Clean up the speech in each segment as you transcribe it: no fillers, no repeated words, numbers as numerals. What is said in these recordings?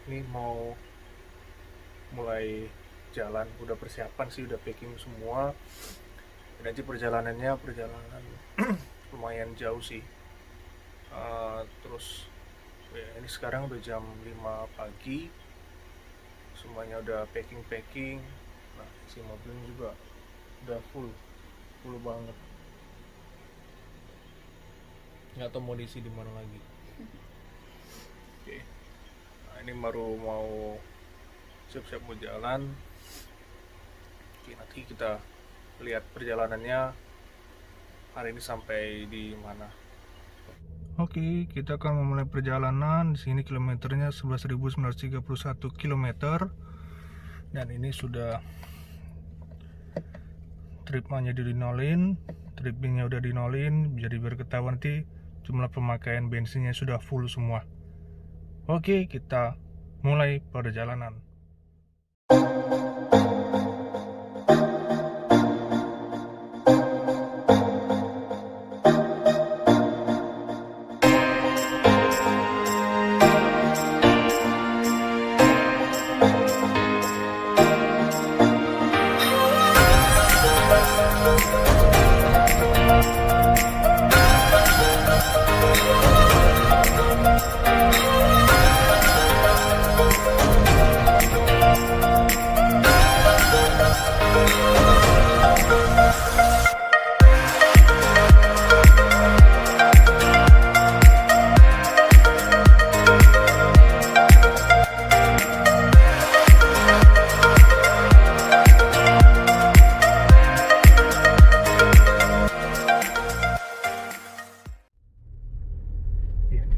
Ini mau mulai jalan, udah persiapan sih, udah packing semua. Nanti perjalanan lumayan jauh sih. Terus ya, ini sekarang udah jam 5 pagi, semuanya udah packing. Nah, si mobilnya juga udah full banget. Nggak tahu mau diisi di mana lagi. Oke. Nah, ini baru mau siap-siap mau jalan. Oke, nanti kita lihat perjalanannya hari ini sampai di mana. Oke, kita akan memulai perjalanan. Di sini kilometernya 11.931 km. Dan ini sudah tripnya dinolin, trippingnya udah dinolin, jadi biar ketahuan nanti jumlah pemakaian bensinnya sudah full semua. Oke, kita mulai perjalanan.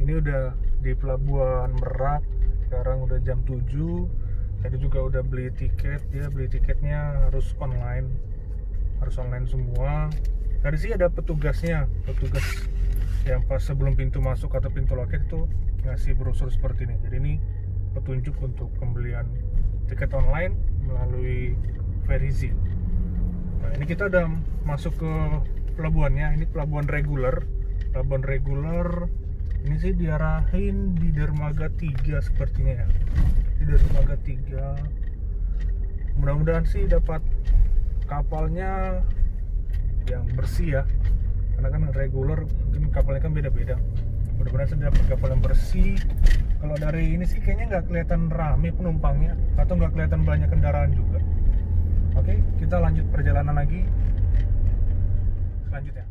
Ini udah di Pelabuhan Merak, sekarang udah jam 7. Tadi juga udah beli tiket, ya beli tiketnya harus online semua. Tadi sih ada petugas yang pas sebelum pintu masuk atau pintu loket itu ngasih brosur seperti ini. Jadi ini petunjuk untuk pembelian tiket online melalui Verizi. Nah, ini kita udah masuk ke pelabuhannya. Ini pelabuhan reguler. Ini sih diarahin di dermaga 3 sepertinya ya. Di dermaga 3. Mudah-mudahan sih dapat kapalnya yang bersih ya. Karena kan reguler mungkin kapalnya kan beda-beda. Mudah-mudahan sih dapat kapal yang bersih. Kalau dari ini sih kayaknya nggak kelihatan rame penumpangnya atau nggak kelihatan banyak kendaraan juga. Oke, kita lanjut perjalanan lagi. Selanjutnya.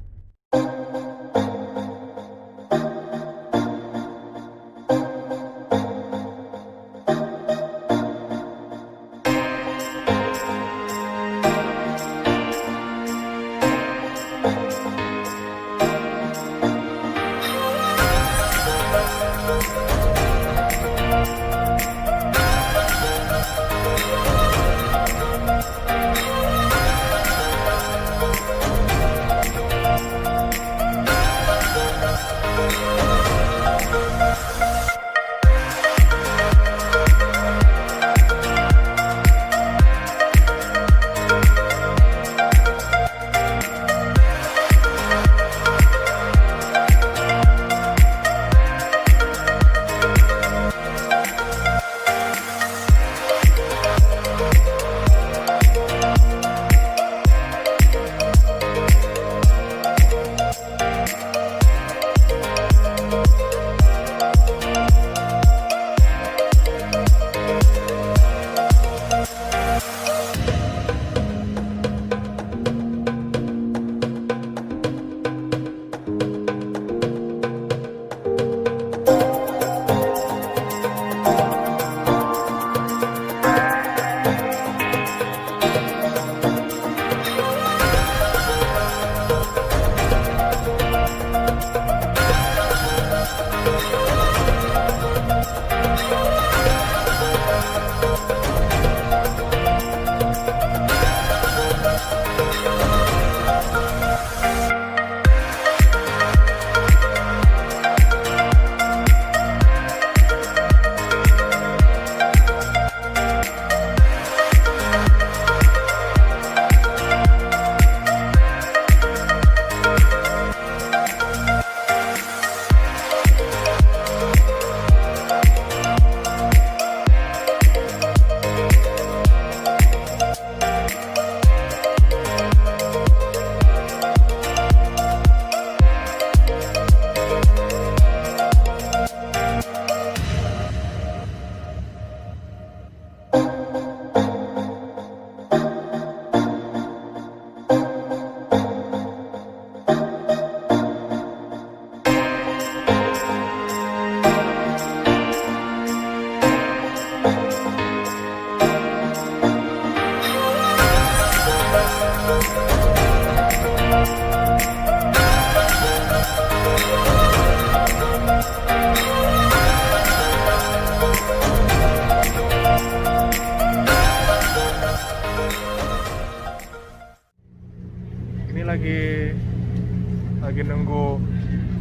lagi nunggu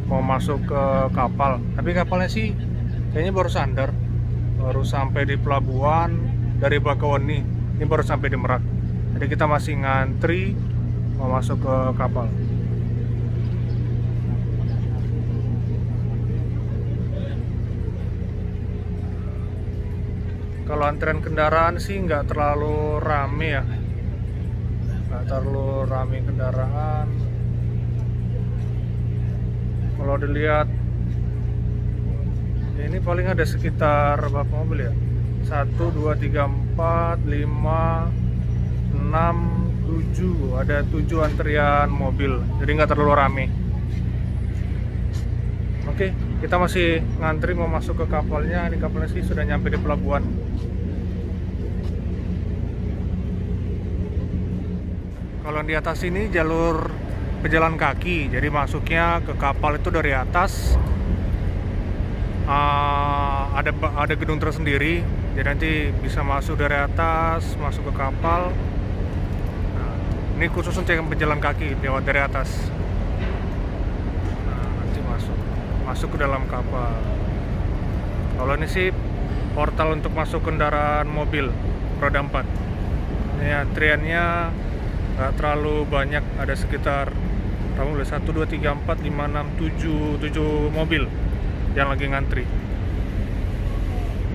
mau masuk ke kapal. Tapi kapalnya sih kayaknya baru sandar, baru sampai di pelabuhan dari Bakauheni. Ini baru sampai di Merak. Jadi kita masih ngantri mau masuk ke kapal. Kalau antrian kendaraan sih nggak terlalu rame ya, nggak terlalu rame kendaraan. Kalau dilihat ini paling ada sekitar berapa mobil ya? 1, 2, 3, 4, 5, 6, 7. Ada 7 antrian mobil, jadi nggak terlalu rame. Oke, kita masih ngantri mau masuk ke kapalnya. Ini kapalnya sih sudah nyampe di pelabuhan. Kalau di atas ini jalur pejalan kaki, jadi masuknya ke kapal itu dari atas. Ada gedung tersendiri, jadi nanti bisa masuk dari atas, masuk ke kapal. Nah, ini khusus untuk yang pejalan kaki lewat dari atas. Nah, nanti masuk ke dalam kapal. Kalau ini sih portal untuk masuk kendaraan mobil roda 4. Ini antriannya nggak terlalu banyak, ada sekitar 1, 2, 3, 4, 5, 6, 7 mobil yang lagi ngantri.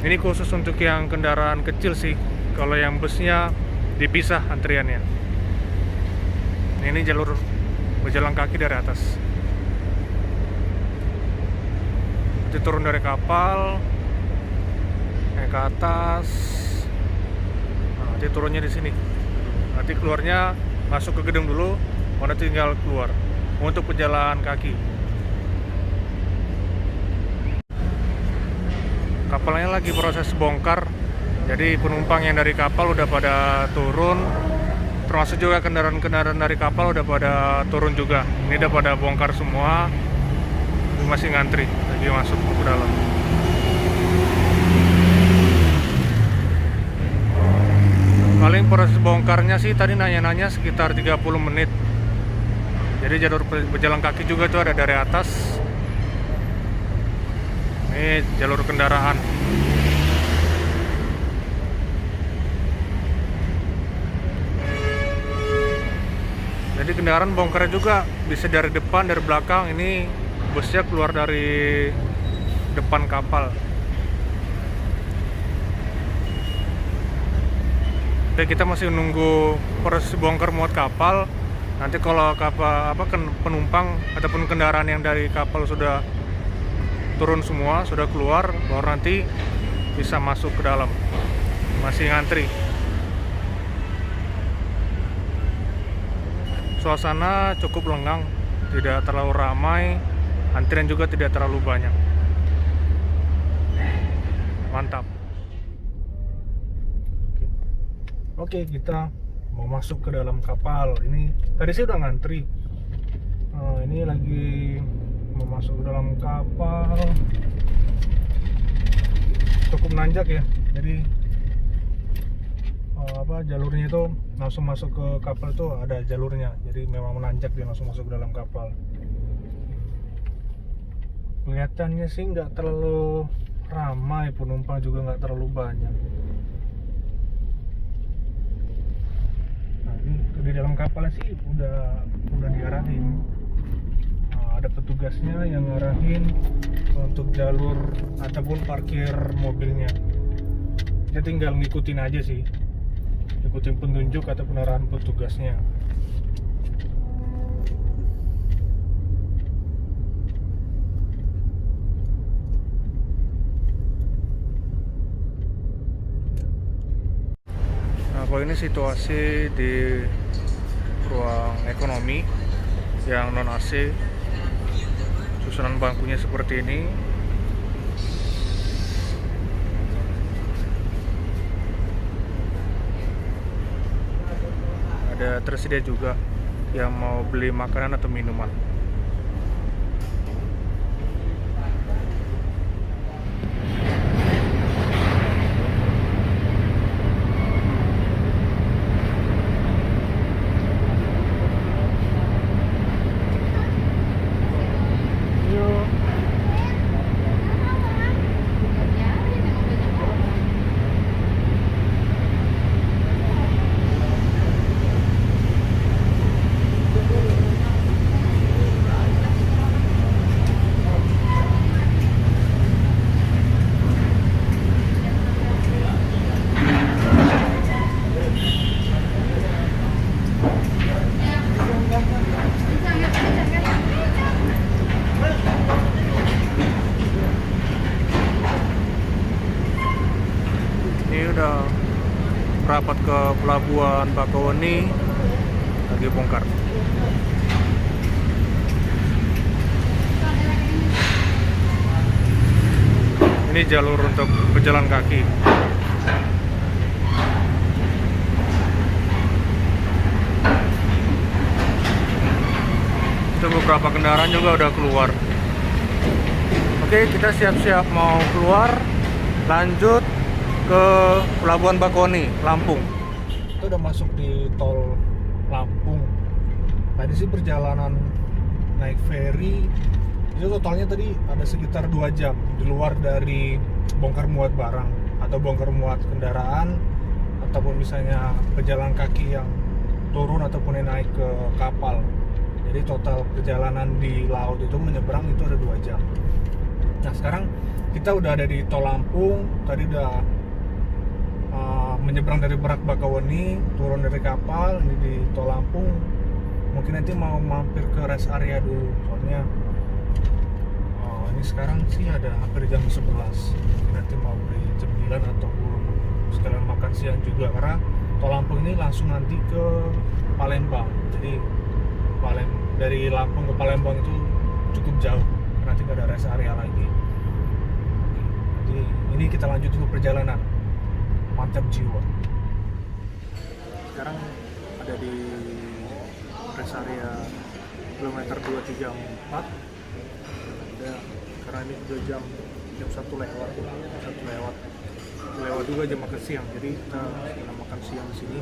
Ini khusus untuk yang kendaraan kecil sih. Kalau yang busnya dipisah antriannya. Ini jalur berjalan kaki dari atas. Nanti turun dari kapal, naik ke atas. Nah, nanti turunnya di sini. Nanti keluarnya masuk ke gedung dulu, mana tinggal keluar untuk pejalan kaki. Kapalnya lagi proses bongkar, jadi penumpang yang dari kapal udah pada turun, termasuk juga kendaraan-kendaraan dari kapal udah pada turun juga. Ini udah pada bongkar semua, masih ngantri lagi masuk ke dalam. Paling proses bongkarnya sih tadi nanya-nanya sekitar 30 menit. Jadi jalur berjalan kaki juga itu ada dari atas. Ini jalur kendaraan. Jadi kendaraan bongkarnya juga bisa dari depan, dari belakang. Ini busnya keluar dari depan kapal. Oke, kita masih menunggu proses bongkar muat kapal. Nanti kalau kapal penumpang ataupun kendaraan yang dari kapal sudah turun semua, sudah keluar, baru nanti bisa masuk ke dalam. Masih ngantri. Suasana cukup lengang, tidak terlalu ramai, antrian juga tidak terlalu banyak. Mantap. Oke, kita mau masuk ke dalam kapal. Ini tadi saya udah ngantri. Ini lagi mau masuk ke dalam kapal. Cukup nanjak ya. Jadi jalurnya itu langsung masuk ke kapal itu ada jalurnya. Jadi memang menanjak, dia langsung masuk ke dalam kapal. Kelihatannya sih nggak terlalu ramai, penumpang juga nggak terlalu banyak. Nah, ini di dalam kapalnya sih udah diarahin. Ada petugasnya yang ngarahin untuk jalur ataupun parkir mobilnya. Dia tinggal ngikutin aja sih, ikutin petunjuk atau arahan petugasnya. Nah, kalau ini situasi di ruang ekonomi yang non AC. Susunan bangkunya seperti ini. Ada tersedia juga yang mau beli makanan atau minuman. udah merapat ke pelabuhan Bakauheni, lagi bongkar. Ini jalur untuk pejalan kaki. Itu beberapa kendaraan juga udah keluar. Oke, kita siap-siap mau keluar, lanjut ke Pelabuhan Bakauheni, Lampung. Kita udah masuk di tol Lampung. Tadi sih perjalanan naik ferry itu totalnya tadi ada sekitar 2 jam di luar dari bongkar muat barang atau bongkar muat kendaraan, ataupun misalnya pejalan kaki yang turun ataupun yang naik ke kapal. Jadi total perjalanan di laut itu menyeberang itu ada 2 jam. Nah sekarang kita udah ada di tol Lampung. Tadi udah menyeberang dari Merak Bakauheni, turun dari kapal, ini di tol Lampung. Mungkin nanti mau mampir ke rest area dulu, soalnya ini sekarang sih ada hampir jam 11. Nanti mau beli cemilan ataupun sekalian makan siang juga, karena tol Lampung ini langsung nanti ke Palembang. Jadi dari Lampung ke Palembang itu cukup jauh, nanti nggak ada rest area lagi. Jadi ini kita lanjut dulu perjalanan, mantap jiwa. Sekarang ada di rest area kilometer 234. Ada, karena ini udah jam 1 lewat juga jam makan siang, jadi kita makan siang di sini.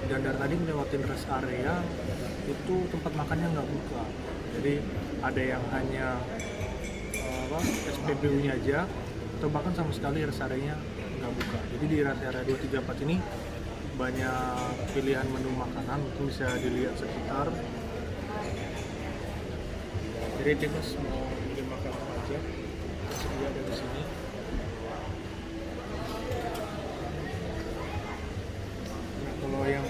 Dan dari tadi melewatin rest area itu tempat makannya nggak buka, jadi ada yang hanya SPBU-nya aja, atau bahkan sama sekali rest area-nya nggak buka. Jadi di rest area 234 ini banyak pilihan menu makanan, itu bisa dilihat sekitar. Jadi bebas mau beli makanan aja, sedia ada di sini. Nah, kalau yang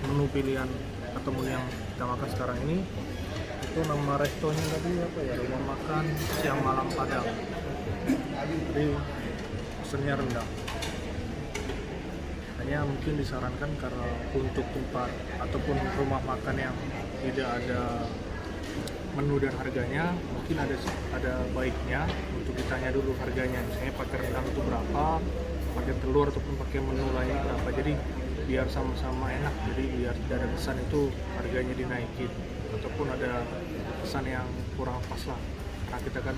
menu pilihan atau menu yang kita makan sekarang ini, itu nama restonya tadi apa ya, rumah makan siang malam Padang. Jadi pesennya rendang. Hanya mungkin disarankan karena untuk tempat ataupun rumah makan yang tidak ada menu dan harganya, mungkin ada baiknya untuk ditanya dulu harganya, misalnya pakai rendang itu berapa, pakai telur ataupun pakai menu lain berapa. Jadi biar sama-sama enak, jadi biar tidak ada kesan itu harganya dinaikin ataupun ada kesan yang kurang pas lah. Karena kita kan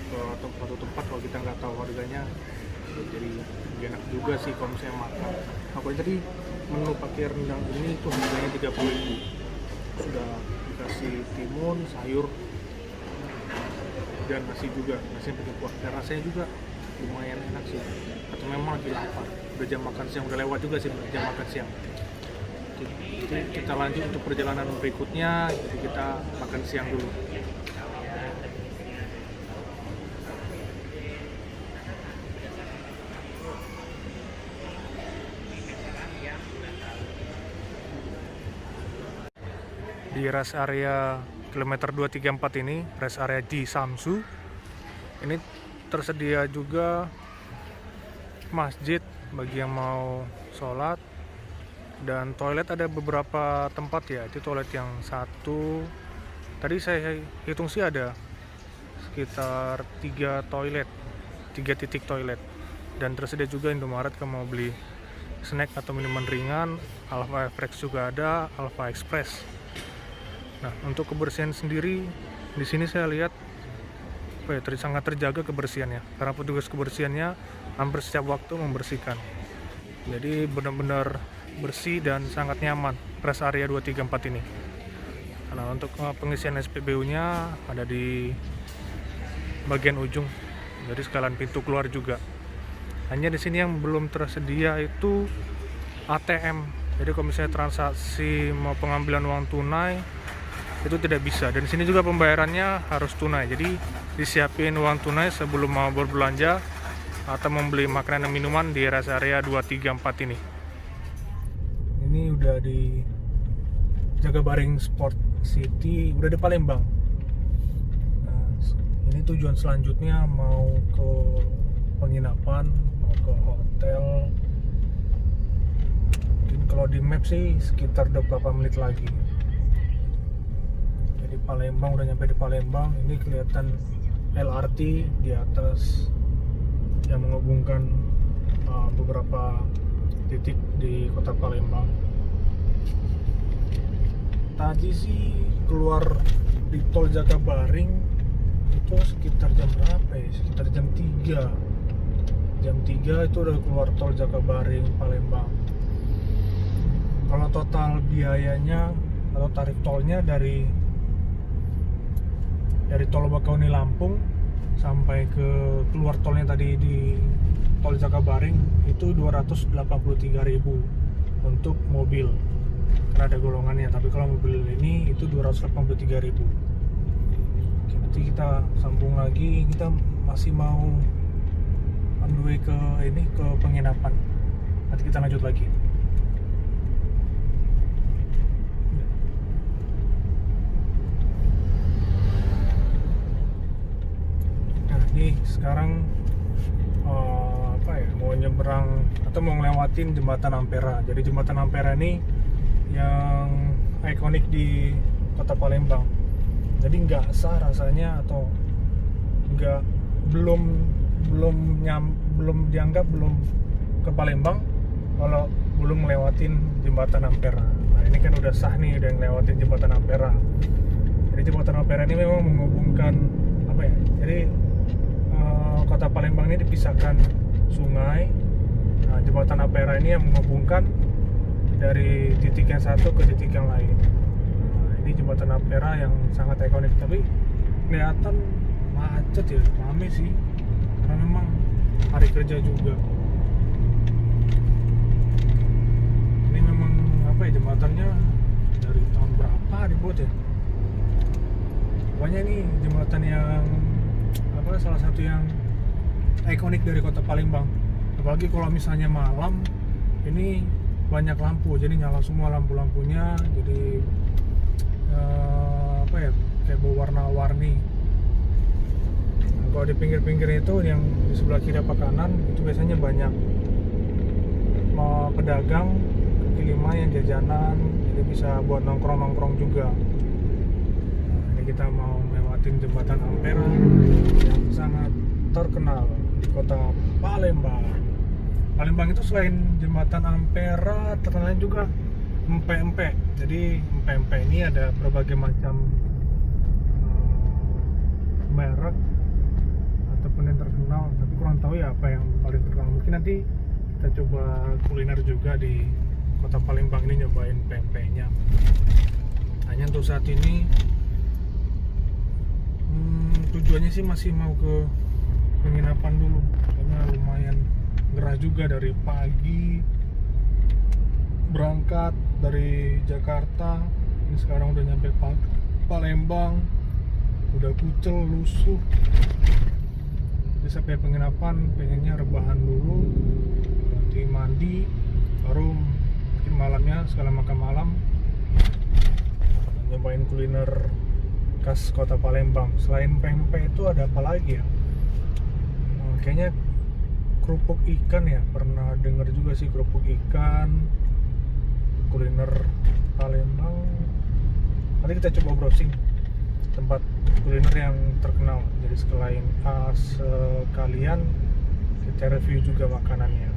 ke suatu tempat kalau kita nggak tahu harganya, jadi enak juga sih kalau misalnya makan. Apa tadi menu pakai rendang ini tuh harganya 30.000, sudah dikasih timun, sayur, dan nasi juga, nasi pakai kuah. Dan rasanya juga lumayan enak sih. Atau memang lagi lapar, udah jam makan siang, udah lewat juga sih jam makan siang. Jadi kita lanjut untuk perjalanan berikutnya, jadi kita makan siang dulu. Di rest area kilometer 234 ini, rest area di Samsu, ini tersedia juga masjid bagi yang mau sholat, dan toilet ada beberapa tempat ya. Itu toilet yang satu, tadi saya hitung sih ada sekitar 3 titik toilet, dan tersedia juga Indomaret kalau mau beli snack atau minuman ringan. Alpha Express juga ada, Alpha Express. Nah, untuk kebersihan sendiri di sini saya lihat sangat terjaga kebersihannya, karena petugas kebersihannya hampir setiap waktu membersihkan. Jadi benar-benar bersih dan sangat nyaman rest area 234 ini. Nah, untuk pengisian SPBU-nya ada di bagian ujung, jadi sekalian pintu keluar juga. Hanya di sini yang belum tersedia itu ATM. Jadi kalau misalnya transaksi mau pengambilan uang tunai itu tidak bisa, dan di sini juga pembayarannya harus tunai. Jadi disiapin uang tunai sebelum mau berbelanja atau membeli makanan dan minuman di rest area 234 ini. Ini udah di Jagabaring Sport City, udah di Palembang. Nah, ini tujuan selanjutnya mau ke penginapan, mau ke di map sih sekitar 28 menit lagi. Jadi Palembang, udah nyampe di Palembang. Ini kelihatan LRT di atas yang menghubungkan beberapa titik di kota Palembang. Tadi sih keluar di tol Jakabaring itu sekitar jam berapa ya? Sekitar jam 3. Jam 3 itu udah keluar tol Jakabaring Palembang. Kalau total biayanya atau tarif tolnya dari tol Bakauni Lampung sampai ke keluar tolnya tadi di tol Jakabaring itu 283.000 untuk mobil. Karena ada golongannya, tapi kalau mobil ini itu 283.000. Oke, nanti kita sambung lagi. Kita masih mau on the way ke penginapan. Nanti kita lanjut lagi. Nah, ini sekarang mau nyebrang atau mau ngelewatin jembatan Ampera. Jadi jembatan Ampera ini yang ikonik di kota Palembang. Jadi nggak sah rasanya atau belum dianggap belum ke Palembang kalau belum ngelewatin jembatan Ampera. Nah, ini kan udah sah nih, udah ngelewatin jembatan Ampera. Jadi jembatan Ampera ini memang menghubungkan jadi kota Palembang ini dipisahkan sungai. Nah, jembatan Ampera ini yang menghubungkan dari titik yang satu ke titik yang lain. Nah, ini jembatan Ampera yang sangat ikonik, tapi kelihatan macet ya, rame sih, karena memang hari kerja juga. Ini memang jembatannya dari tahun berapa dibuat ya? Pokoknya ini jembatan yang salah satu yang ikonik dari kota Palembang. Apalagi kalau misalnya malam, ini banyak lampu, jadi nyala semua lampu-lampunya, jadi kayak berwarna-warni. Nah, kalau di pinggir-pinggir itu yang di sebelah kiri apa kanan itu biasanya banyak pedagang kaki lima yang jajanan, jadi bisa buat nongkrong-nongkrong juga. Nah, ini kita mau lewatin jembatan Ampera yang sangat terkenal di kota Palembang. Palembang itu selain jembatan Ampera terkenal juga empek-empek. Jadi empek-empek ini ada berbagai macam merek ataupun yang terkenal, tapi kurang tahu ya apa yang paling terkenal. Mungkin nanti kita coba kuliner juga di kota Palembang ini, nyobain pempeknya. Hanya untuk saat ini tujuannya sih masih mau ke penginapan dulu, karena lumayan gerah juga dari pagi berangkat dari Jakarta. Ini sekarang udah nyampe Palembang, udah kucel lusuh. Jadi sampai penginapan pengennya rebahan dulu, nanti mandi, baru mungkin malamnya sekalian makan malam nyobain kuliner khas kota Palembang. Selain pempek itu ada apa lagi ya? Kayaknya kerupuk ikan ya, pernah dengar juga sih kerupuk ikan, kuliner Palembang. Nanti kita coba browsing tempat kuliner yang terkenal, jadi sekalian kita review juga makanannya.